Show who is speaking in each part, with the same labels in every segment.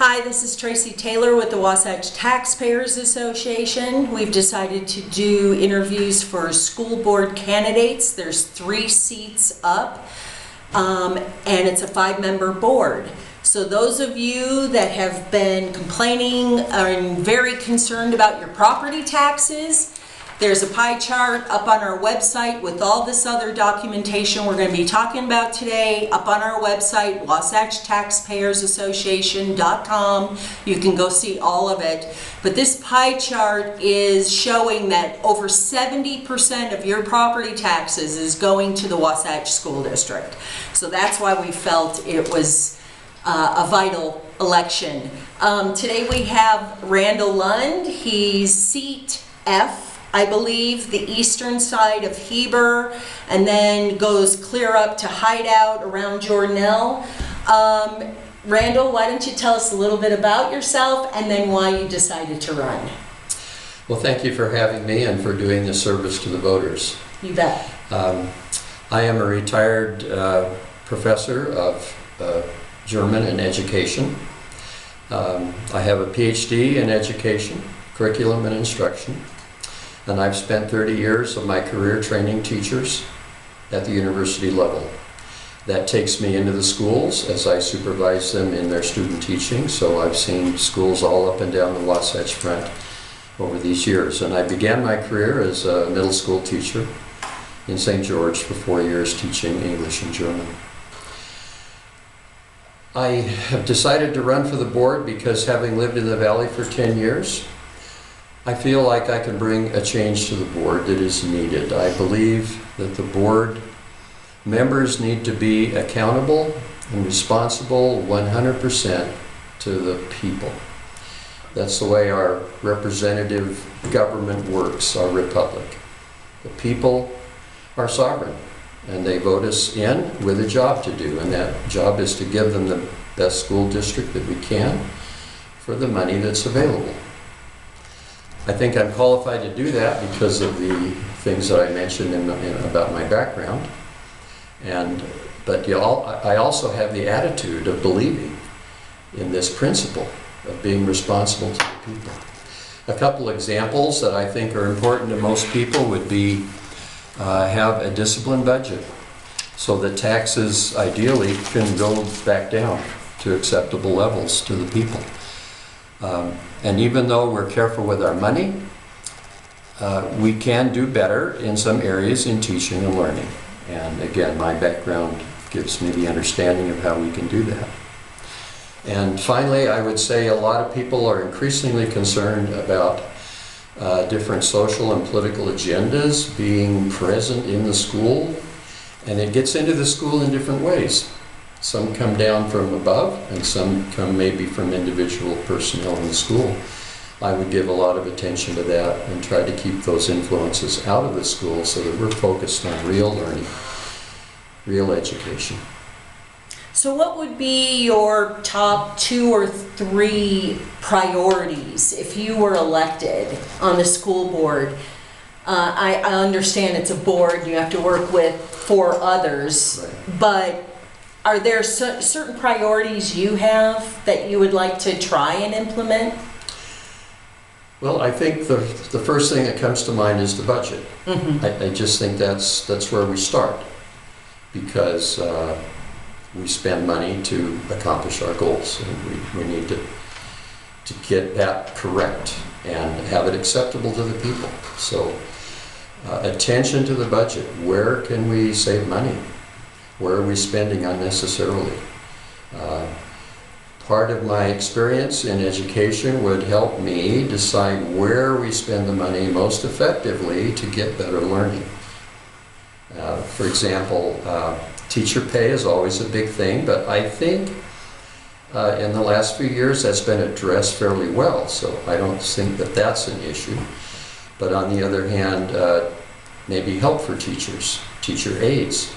Speaker 1: Hi, this is Tracy Taylor with the Wasatch Taxpayers Association. We've decided to do interviews for school board candidates. There's 3 seats up, and it's a 5-member board. So those of you that have been complaining and very concerned about your property taxes, there's a pie chart up on our website with all this other documentation we're going to be talking about today up on our website, wasatchtaxpayersassociation.com. You can go see all of it. But this pie chart is showing that over 70% of your property taxes is going to the Wasatch School District. So that's why we felt it was a vital election. Today we have Randall Lund. He's seat F, I believe, the eastern side of Heber, and then goes clear up to Hideout around Jordanelle. Randall, why don't you tell us a little bit about yourself and then why you decided to run?
Speaker 2: Well, thank you for having me and for doing the service to the voters.
Speaker 1: You bet.
Speaker 2: I am a retired professor of German and education. I have a PhD in education, curriculum and instruction. And I've spent 30 years of my career training teachers at the university level. That takes me into the schools as I supervise them in their student teaching. So I've seen schools all up and down the Wasatch Front over these years. And I began my career as a middle school teacher in St. George for 4 years teaching English and German. I have decided to run for the board because, having lived in the Valley for 10 years, I feel like I can bring a change to the board that is needed. I believe that the board members need to be accountable and responsible 100% to the people. That's the way our representative government works, our republic. The people are sovereign, and they vote us in with a job to do, and that job is to give them the best school district that we can for the money that's available. I think I'm qualified to do that because of the things that I mentioned about my background. But I also have the attitude of believing in this principle of being responsible to the people. A couple examples that I think are important to most people would be have a disciplined budget so that taxes ideally can go back down to acceptable levels to the people. And even though we're careful with our money, we can do better in some areas in teaching and learning. And again, my background gives me the understanding of how we can do that. And finally, I would say a lot of people are increasingly concerned about different social and political agendas being present in the school, and it gets into the school in different ways. Some come down from above, and some come maybe from individual personnel in the school. I would give a lot of attention to that and try to keep those influences out of the school so that we're focused on real learning, real education.
Speaker 1: So what would be your top 2 or 3 priorities if you were elected on the school board? I understand it's a board, you have to work with 4 others,
Speaker 2: Right.
Speaker 1: But are there certain priorities you have that you would like to try and implement?
Speaker 2: Well, I think the first thing that comes to mind is the budget.
Speaker 1: Mm-hmm.
Speaker 2: I just think that's where we start, because we spend money to accomplish our goals, and we need to get that correct and have it acceptable to the people. So attention to the budget. Where can we save money? Where are we spending unnecessarily? Part of my experience in education would help me decide where we spend the money most effectively to get better learning. For example, teacher pay is always a big thing, but I think in the last few years that's been addressed fairly well, so I don't think that that's an issue. But on the other hand, maybe help for teachers, teacher aides.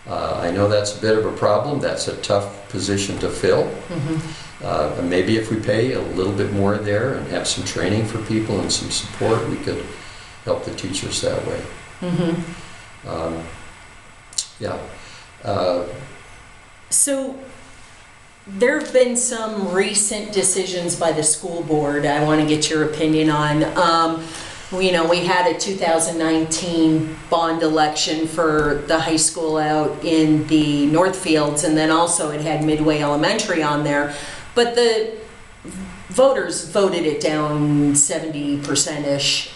Speaker 2: I know that's a bit of a problem. That's a tough position to fill. Mm-hmm. Maybe if we pay a little bit more there and have some training for people and some support, we could help the teachers that way. Mm-hmm.
Speaker 1: So there have been some recent decisions by the school board I want to get your opinion on. We had a 2019 bond election for the high school out in the Northfields, and then also it had Midway Elementary on there. But the voters voted it down 70%-ish.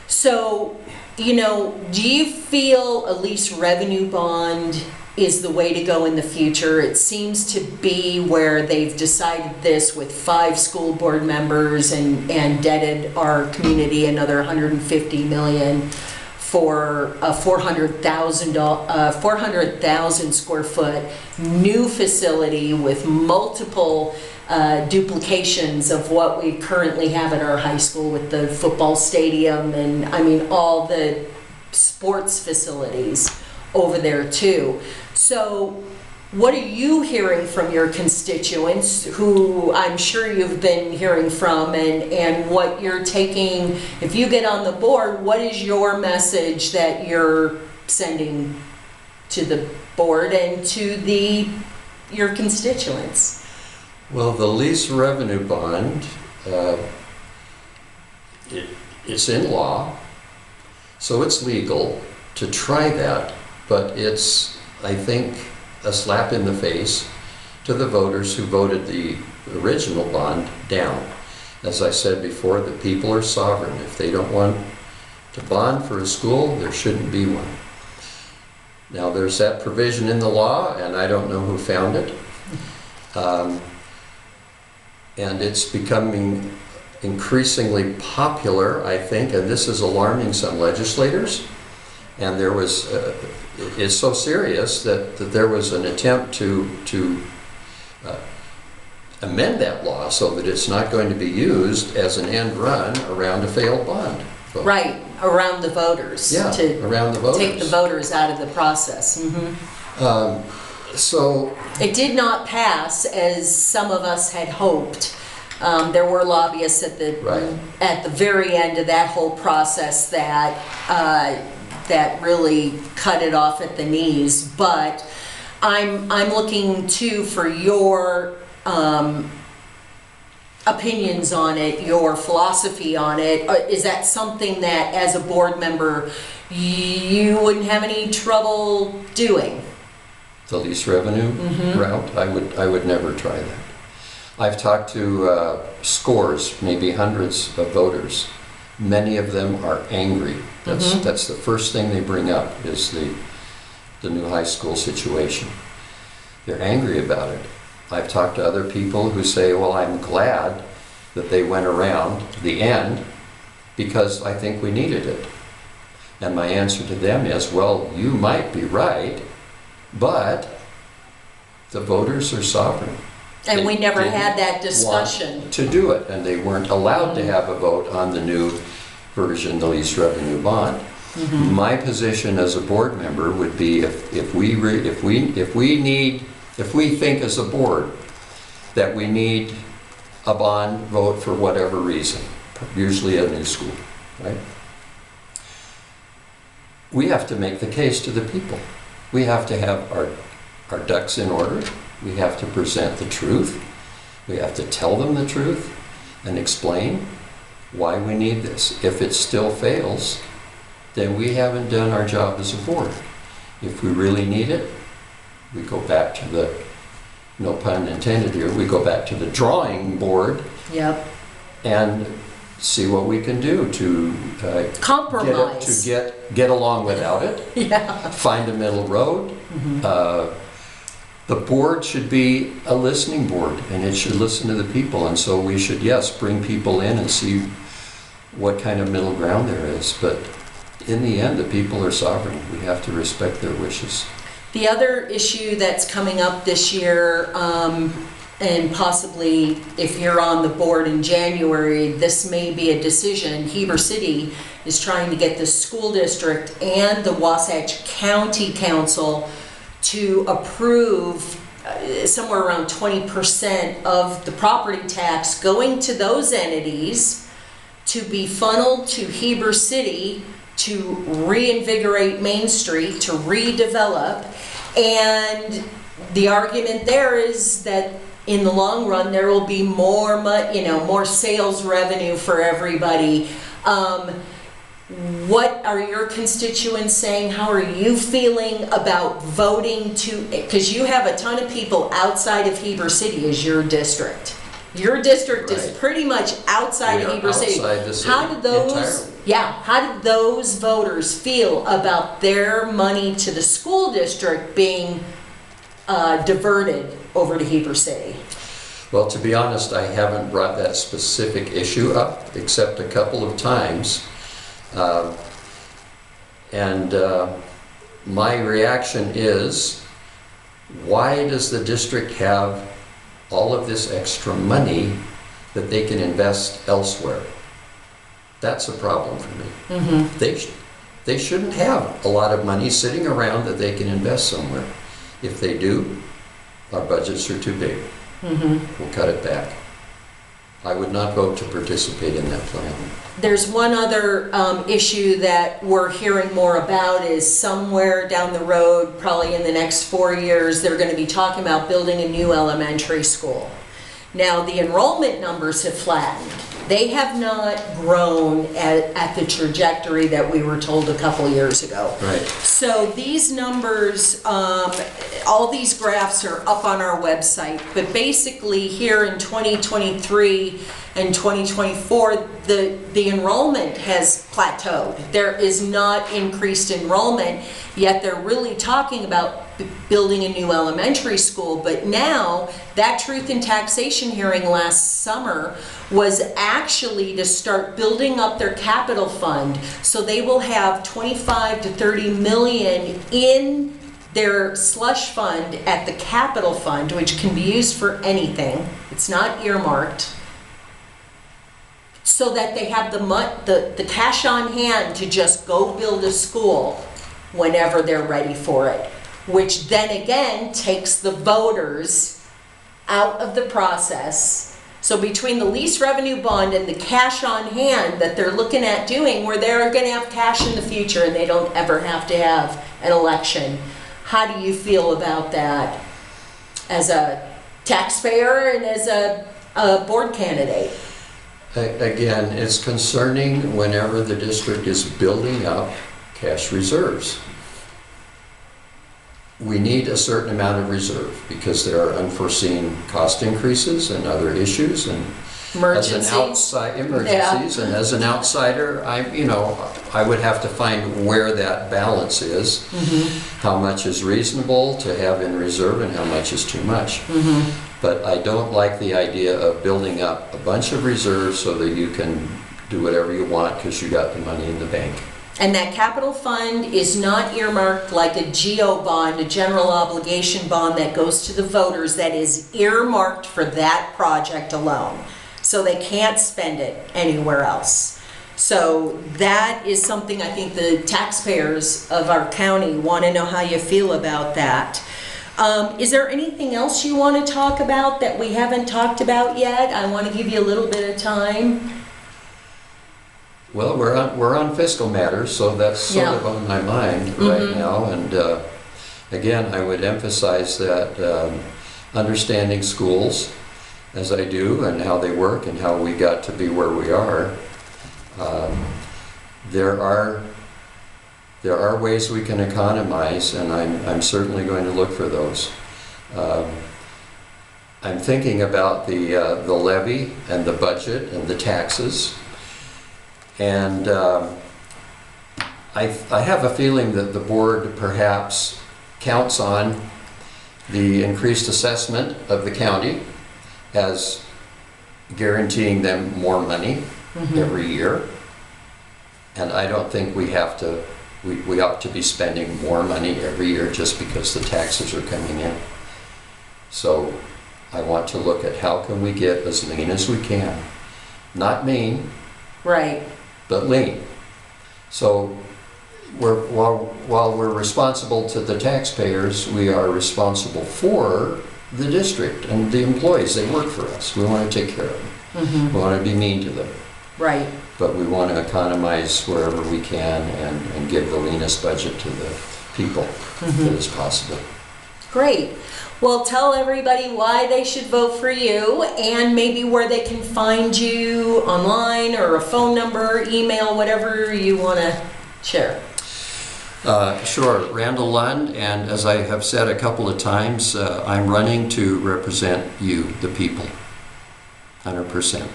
Speaker 1: So, do you feel a lease revenue bond is the way to go in the future? It seems to be where they've decided this with 5 school board members and debted our community another $150 million for a 400,000 square foot new facility with multiple duplications of what we currently have at our high school with the football stadium and all the sports facilities over there too. So what are you hearing from your constituents, who I'm sure you've been hearing from, and what you're taking, if you get on the board, what is your message that you're sending to the board and to your constituents?
Speaker 2: Well, the lease revenue bond, it's in law, so it's legal to try that, but it's, I think, a slap in the face to the voters who voted the original bond down. As I said before, the people are sovereign. If they don't want to bond for a school, there shouldn't be one. Now, there's that provision in the law, and I don't know who found it. And it's becoming increasingly popular, I think, and this is alarming some legislators. And there was, it's so serious that there was an attempt to amend that law so that it's not going to be used as an end run around a failed bond vote.
Speaker 1: Right, around the voters.
Speaker 2: Yeah, around the voters.
Speaker 1: Take the voters out of the process.
Speaker 2: So
Speaker 1: it did not pass as some of us had hoped. There were lobbyists at the very end of that whole process that really cut it off at the knees. But I'm looking too for your opinions on it, your philosophy on it. Is that something that, as a board member, you wouldn't have any trouble doing?
Speaker 2: The lease revenue route, I would never try that. I've talked to scores, maybe hundreds of voters. Many of them are angry. That's the first thing they bring up is the new high school situation. They're angry about it. I've talked to other people who say, well, I'm glad that they went around the end because I think we needed it. And my answer to them is, well, you might be right, but the voters are sovereign.
Speaker 1: And we never had that discussion.
Speaker 2: To do it, and they weren't allowed to have a vote on the new version, the lease revenue bond. My position as a board member would be if we think as a board that we need a bond vote for whatever reason, usually a new school, right? We have to make the case to the people. We have to have our ducks in order. We have to present the truth. We have to tell them the truth and explain why we need this. If it still fails, then we haven't done our job as a board. If we really need it, we go back to the, no pun intended here, we go back to the drawing board.
Speaker 1: Yep.
Speaker 2: And see what we can do to
Speaker 1: compromise,
Speaker 2: get along without it.
Speaker 1: Yeah.
Speaker 2: Find a middle road. The board should be a listening board, and it should listen to the people. And so we should, yes, bring people in and see what kind of middle ground there is. But in the end, the people are sovereign. We have to respect their wishes.
Speaker 1: The other issue that's coming up this year, and possibly if you're on the board in January, this may be a decision. Heber City is trying to get the school district and the Wasatch County Council to approve somewhere around 20% of the property tax going to those entities to be funneled to Heber City to reinvigorate Main Street, to redevelop. And the argument there is that in the long run, there will be more, more sales revenue for everybody. What are your constituents saying? How are you feeling about voting to, because you have a ton of people outside of Heber City as your district. Your district is
Speaker 2: Right.
Speaker 1: pretty much outside
Speaker 2: We
Speaker 1: of
Speaker 2: are
Speaker 1: Heber City.
Speaker 2: outside the city
Speaker 1: How did those,
Speaker 2: entirely.
Speaker 1: yeah, how did those voters feel about their money to the school district being diverted over to Heber City?
Speaker 2: Well, to be honest, I haven't brought that specific issue up except a couple of times. My reaction is, why does the district have all of this extra money that they can invest elsewhere? That's a problem for me.
Speaker 1: Mm-hmm.
Speaker 2: They shouldn't have a lot of money sitting around that they can invest somewhere. If they do, our budgets are too big.
Speaker 1: Mm-hmm.
Speaker 2: We'll cut it back. I would not vote to participate in that plan.
Speaker 1: There's one other issue that we're hearing more about is somewhere down the road, probably in the next 4 years, they're going to be talking about building a new elementary school. Now, the enrollment numbers have flattened. They have not grown at the trajectory that we were told a couple years ago.
Speaker 2: Right.
Speaker 1: So these numbers, all these graphs are up on our website, but basically here in 2023 and 2024, the enrollment has plateaued. There is not increased enrollment, yet they're really talking about building a new elementary school. But now, that truth in taxation hearing last summer was actually to start building up their capital fund. So they will have 25 to 30 million in their slush fund at the capital fund, which can be used for anything. It's not earmarked. So that they have the cash on hand to just go build a school whenever they're ready for it, which then again takes the voters out of the process. So between the lease revenue bond and the cash on hand that they're looking at doing, where they're going to have cash in the future and they don't ever have to have an election, how do you feel about that as a taxpayer and as a board candidate?
Speaker 2: Again, it's concerning whenever the district is building up cash reserves. We need a certain amount of reserve because there are unforeseen cost increases and other issues, and
Speaker 1: Emergencies.
Speaker 2: emergencies. And as an outsider, I would have to find where that balance is.
Speaker 1: Mm-hmm.
Speaker 2: How much is reasonable to have in reserve and how much is too much.
Speaker 1: Mm-hmm.
Speaker 2: But I don't like the idea of building up a bunch of reserves so that you can do whatever you want because you got the money in the bank.
Speaker 1: And that capital fund is not earmarked like a GO bond, a general obligation bond that goes to the voters, that is earmarked for that project alone. So they can't spend it anywhere else. So that is something I think the taxpayers of our county want to know how you feel about that. Is there anything else you want to talk about that we haven't talked about yet? I want to give you a little bit of time.
Speaker 2: Well, we're on fiscal matters, so that's sort of on my mind right now. And again, I would emphasize that understanding schools, as I do, and how they work and how we got to be where we are, there are ways we can economize, and I'm certainly going to look for those. I'm thinking about the levy and the budget and the taxes. And I have a feeling that the board perhaps counts on the increased assessment of the county as guaranteeing them more money every year. And I don't think we ought to be spending more money every year just because the taxes are coming in. So I want to look at how can we get as lean as we can. Not mean.
Speaker 1: Right.
Speaker 2: But lean. So while we're responsible to the taxpayers, we are responsible for the district and the employees. They work for us. We want to take care of them.
Speaker 1: Mm-hmm.
Speaker 2: We want to be mean to them.
Speaker 1: Right.
Speaker 2: But we want to economize wherever we can and give the leanest budget to the people that is possible.
Speaker 1: Great. Well, tell everybody why they should vote for you and maybe where they can find you online or a phone number, email, whatever you want to share.
Speaker 2: Sure, Randall Lund, and as I have said a couple of times, I'm running to represent you, the people, 100%.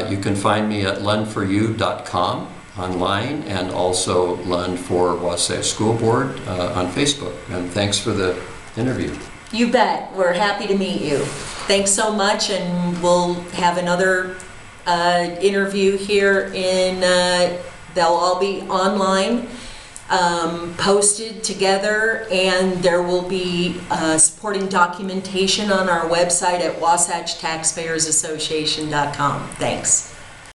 Speaker 2: You can find me at lundforyou.com online and also Lund for Wasatch School Board on Facebook. And thanks for the interview.
Speaker 1: You bet. We're happy to meet you. Thanks so much, and we'll have another interview here they'll all be online, posted together, and there will be supporting documentation on our website at wasatchtaxpayersassociation.com. Thanks.